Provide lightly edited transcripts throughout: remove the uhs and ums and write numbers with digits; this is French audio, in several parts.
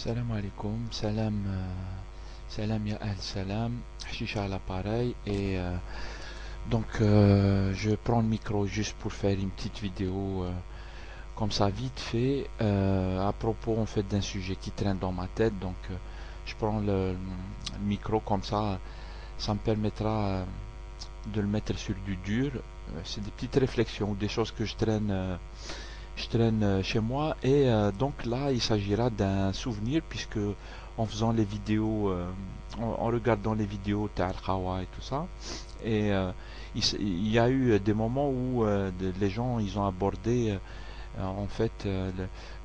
Salam alaikum, salam ya al salam, Chicha à l'appareil je prends le micro juste pour faire une petite vidéo comme ça vite fait à propos en fait d'un sujet qui traîne dans ma tête je prends le micro comme ça me permettra de le mettre sur du dur. C'est des petites réflexions, des choses que je traîne chez moi donc là il s'agira d'un souvenir puisque en faisant les vidéos, en regardant les vidéos Ta'al Khawa et tout ça, et il y a eu des moments où les gens ils ont abordé en fait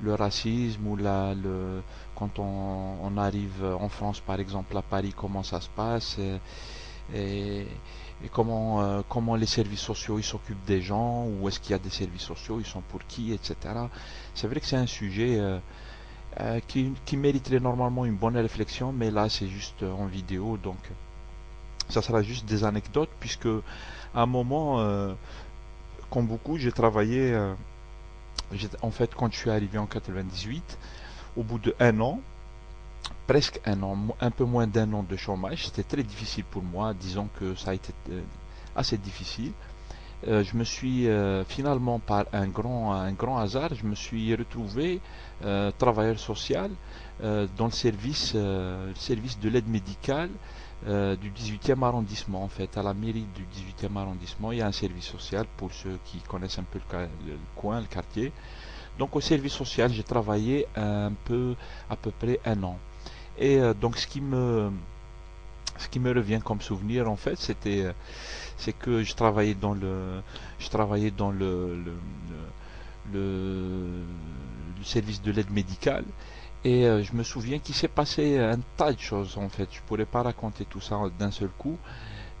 le racisme ou quand on arrive en France par exemple à Paris, comment ça se passe et, et comment les services sociaux ils s'occupent des gens, ou est-ce qu'il y a des services sociaux, ils sont pour qui, etc. C'est vrai que c'est un sujet qui mériterait normalement une bonne réflexion, mais là c'est juste en vidéo, donc ça sera juste des anecdotes, puisque à un moment, comme beaucoup, j'ai travaillé, en fait quand je suis arrivé en 98, au bout de un an, presque un an, un peu moins d'un an de chômage, c'était très difficile pour moi, disons que ça a été assez difficile. Je me suis finalement, par un grand hasard, je me suis retrouvé travailleur social dans le service de l'aide médicale du 18e arrondissement. En fait, à la mairie du 18e arrondissement, il y a un service social pour ceux qui connaissent un peu le coin, le quartier. Donc au service social, j'ai travaillé à peu près un an. Donc ce qui me revient comme souvenir en fait, c'est que je travaillais dans le service de l'aide médicale, je me souviens qu'il s'est passé un tas de choses en fait. Je pourrais pas raconter tout ça d'un seul coup,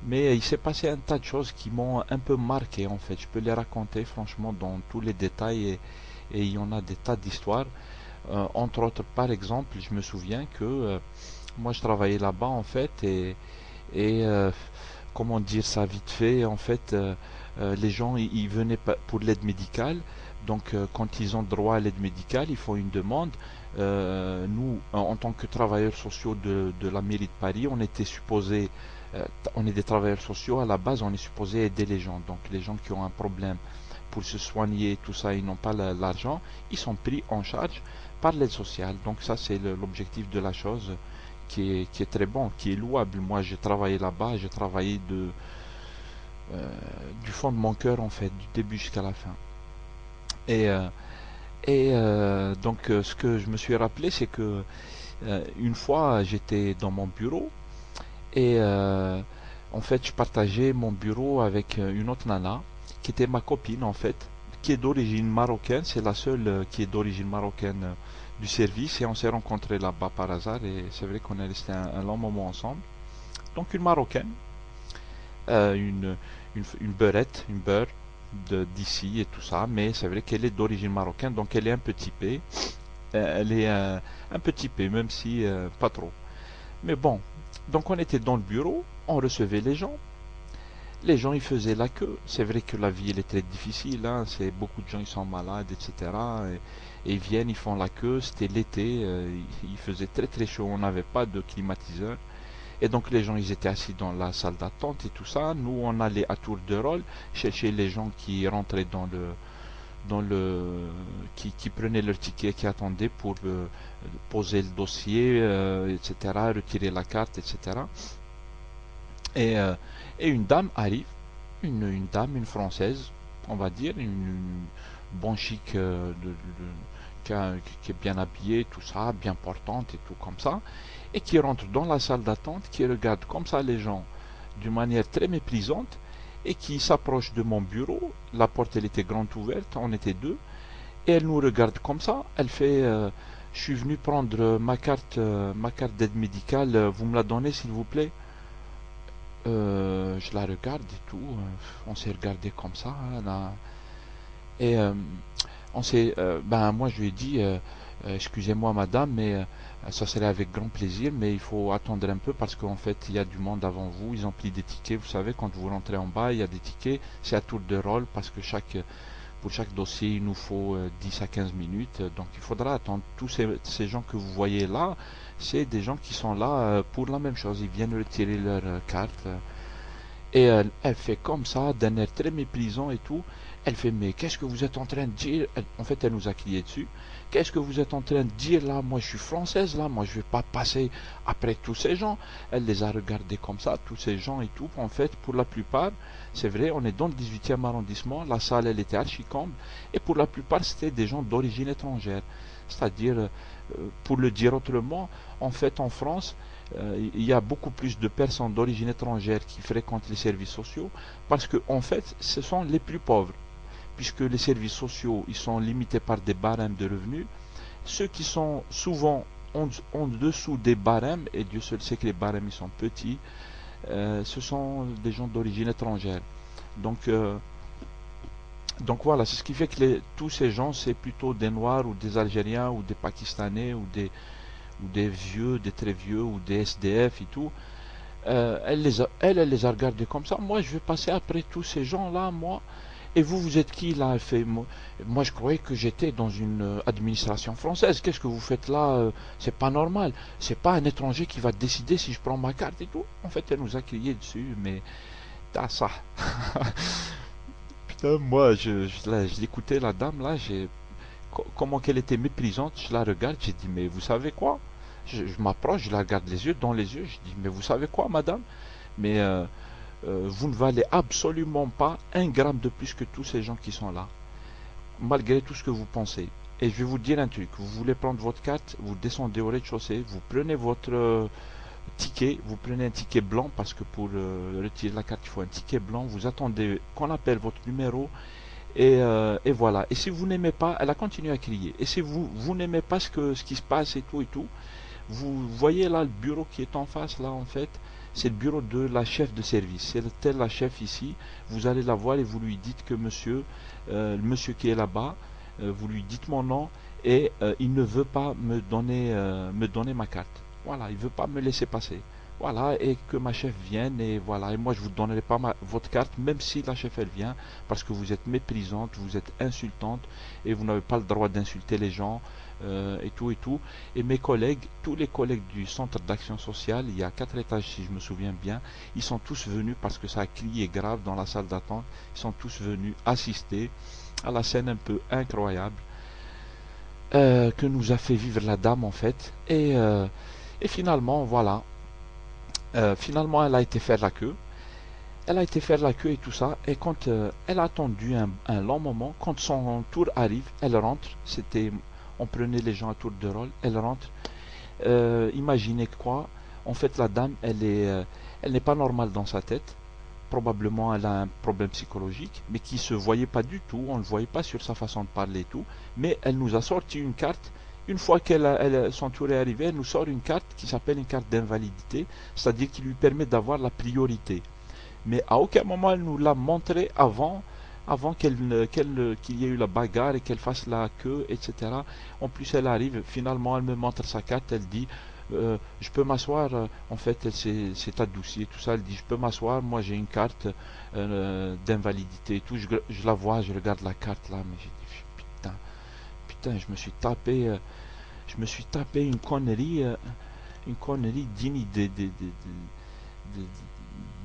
mais il s'est passé un tas de choses qui m'ont un peu marqué en fait. Je peux les raconter franchement dans tous les détails, et il y en a des tas d'histoires. Entre autres, par exemple, je me souviens que moi je travaillais là-bas en fait, et comment dire ça vite fait, en fait, les gens ils venaient pour l'aide médicale. Donc quand ils ont droit à l'aide médicale, ils font une demande. Nous, en tant que travailleurs sociaux de la mairie de Paris, on est des travailleurs sociaux à la base, on est supposé aider les gens. Donc les gens qui ont un problème pour se soigner, tout ça, ils n'ont pas l'argent, ils sont pris en charge par l'aide sociale. Donc ça, c'est l'objectif de la chose, qui est très bon, qui est louable. Moi, j'ai travaillé là-bas, j'ai travaillé du fond de mon cœur, en fait, du début jusqu'à la fin. Et ce que je me suis rappelé, c'est que une fois, j'étais dans mon bureau, et en fait, je partageais mon bureau avec une autre nana, qui était ma copine, en fait, qui est d'origine marocaine. C'est la seule qui est d'origine marocaine du service, et on s'est rencontrés là-bas par hasard, et c'est vrai qu'on est resté un long moment ensemble. Donc une marocaine, euh, une, une beurette, une beurre d'ici et tout ça, mais c'est vrai qu'elle est d'origine marocaine, donc elle est un peu typée. Elle est un peu typée, même si pas trop. Mais bon, donc on était dans le bureau, on recevait les gens. Les gens ils faisaient la queue. C'est vrai que la vie elle est très difficile, hein. C'est beaucoup de gens ils sont malades, etc. Et ils viennent, ils font la queue. C'était l'été, il faisait très très chaud, on n'avait pas de climatiseur. Et donc les gens ils étaient assis dans la salle d'attente et tout ça. Nous on allait à tour de rôle chercher les gens qui rentraient qui prenaient leur ticket, qui attendaient pour poser le dossier, etc., retirer la carte, etc. Et, euh, et une dame arrive, une dame, une française, on va dire, une bon chic, qui est bien habillée, tout ça, bien portante et tout comme ça, et qui rentre dans la salle d'attente, qui regarde comme ça les gens d'une manière très méprisante, et qui s'approche de mon bureau. La porte elle était grande ouverte, on était deux, et elle nous regarde comme ça. Elle fait je suis venu prendre ma carte d'aide médicale, vous me la donnez s'il vous plaît. Je la regarde et tout, on s'est regardé comme ça, hein, là. Et ben moi je lui ai dit, excusez-moi madame, mais ça serait avec grand plaisir, mais il faut attendre un peu parce qu'en fait il y a du monde avant vous, ils ont pris des tickets, vous savez quand vous rentrez en bas il y a des tickets, c'est à tour de rôle parce que Pour chaque dossier, il nous faut 10 à 15 minutes. Donc il faudra attendre. Tous ces gens que vous voyez là, c'est des gens qui sont là pour la même chose. Ils viennent retirer leur carte. Et elle fait comme ça, d'un air très méprisant et tout. Elle fait, mais qu'est-ce que vous êtes en train de dire? En fait, elle nous a crié dessus. Qu'est-ce que vous êtes en train de dire là? Moi, je suis française là. Moi, je vais pas passer après tous ces gens. Elle les a regardés comme ça, tous ces gens et tout. En fait, pour la plupart, c'est vrai, on est dans le 18e arrondissement. La salle, elle était archi-comble. Et pour la plupart, c'était des gens d'origine étrangère. C'est-à-dire, pour le dire autrement, en fait, en France, il y a beaucoup plus de personnes d'origine étrangère qui fréquentent les services sociaux parce que en fait ce sont les plus pauvres puisque les services sociaux ils sont limités par des barèmes de revenus. Ceux qui sont souvent en dessous des barèmes, et Dieu seul sait que les barèmes ils sont petits, ce sont des gens d'origine étrangère. Donc donc voilà, c'est ce qui fait que tous ces gens c'est plutôt des Noirs ou des Algériens ou des Pakistanais ou des vieux, des très vieux, ou des SDF et tout. Elle les a regardés comme ça. Moi, je vais passer après tous ces gens-là, moi. Et vous, vous êtes qui là? Elle fait, moi, je croyais que j'étais dans une administration française. Qu'est-ce que vous faites là? C'est pas normal. C'est pas un étranger qui va décider si je prends ma carte et tout. En fait, elle nous a crié dessus, mais t'as ça. Putain, moi, je l'écoutais, la dame là, comment qu'elle était méprisante. Je la regarde, j'ai dit, mais vous savez quoi? Je m'approche, je la regarde les yeux dans les yeux, je dis, mais vous savez quoi, madame? Mais vous ne valez absolument pas un gramme de plus que tous ces gens qui sont là, malgré tout ce que vous pensez. Et je vais vous dire un truc, vous voulez prendre votre carte, vous descendez au rez-de-chaussée, vous prenez votre ticket, vous prenez un ticket blanc, parce que pour retirer la carte, il faut un ticket blanc, vous attendez qu'on appelle votre numéro, et voilà. Et si vous n'aimez pas, elle a continué à crier, et si vous n'aimez pas ce qui se passe et tout, vous voyez là le bureau qui est en face, là en fait, c'est le bureau de la chef de service. C'est elle la chef ici. Vous allez la voir et vous lui dites que monsieur, le monsieur qui est là-bas, vous lui dites mon nom et il ne veut pas me donner ma carte. Voilà, il ne veut pas me laisser passer. Voilà, et que ma chef vienne et voilà. Et moi, je vous donnerai pas votre carte, même si la chef elle vient, parce que vous êtes méprisante, vous êtes insultante et vous n'avez pas le droit d'insulter les gens et tout et tout. Et mes collègues, tous les collègues du centre d'action sociale, il y a 4 étages si je me souviens bien, ils sont tous venus parce que ça a crié grave dans la salle d'attente. Ils sont tous venus assister à la scène un peu incroyable que nous a fait vivre la dame en fait. Et finalement, voilà. Finalement, elle a été faire la queue. Elle a été faire la queue et tout ça. Et quand elle a attendu un long moment, quand son tour arrive, elle rentre. On prenait les gens à tour de rôle. Elle rentre. Imaginez quoi? En fait, la dame, elle n'est pas normale dans sa tête. Probablement, elle a un problème psychologique, mais qui se voyait pas du tout. On ne le voyait pas sur sa façon de parler et tout. Mais elle nous a sorti une carte. Une fois son tour est arrivé, elle nous sort une carte qui s'appelle une carte d'invalidité, c'est-à-dire qui lui permet d'avoir la priorité. Mais à aucun moment elle nous l'a montré avant qu'il y ait eu la bagarre et qu'elle fasse la queue, etc. En plus, elle arrive, finalement, elle me montre sa carte, elle dit, je peux m'asseoir, en fait, elle s'est adoucie et tout ça, elle dit, je peux m'asseoir, moi j'ai une carte d'invalidité et tout, je la vois, je regarde la carte là, mais j'ai dit, putain, je me suis tapé une connerie digne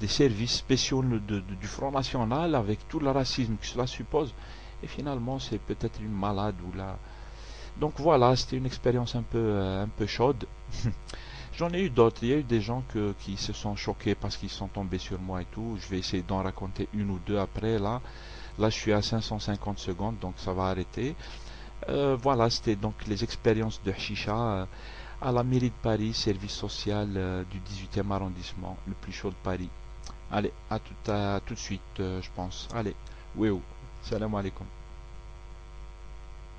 des services spéciaux du Front National avec tout le racisme que cela suppose. Et finalement, c'est peut-être une malade ou là. Donc voilà, c'était une expérience un peu chaude. J'en ai eu d'autres. Il y a eu des gens qui se sont choqués parce qu'ils sont tombés sur moi et tout. Je vais essayer d'en raconter une ou deux après. Là, je suis à 550 secondes, donc ça va arrêter. Voilà, c'était donc les expériences de Chicha à la mairie de Paris, service social du 18e arrondissement, le plus chaud de Paris. Allez, à tout de suite, je pense. Allez, oui, salam alaikum.